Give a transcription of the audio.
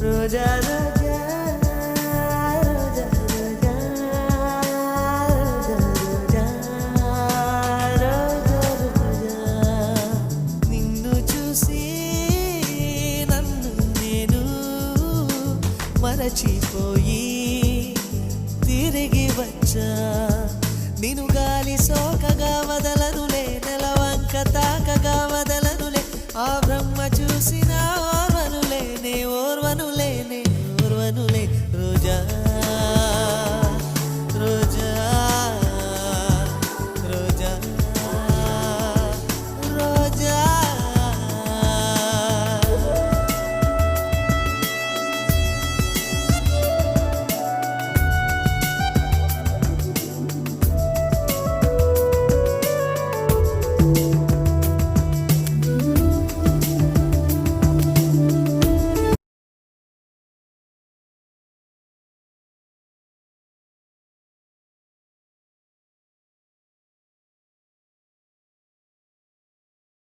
రోజా రోజా మరచిపోయి తిరిగి వచ్చా నిన్ను గాలి సోకగా వదలనులే నెలవంక తాకగా వదల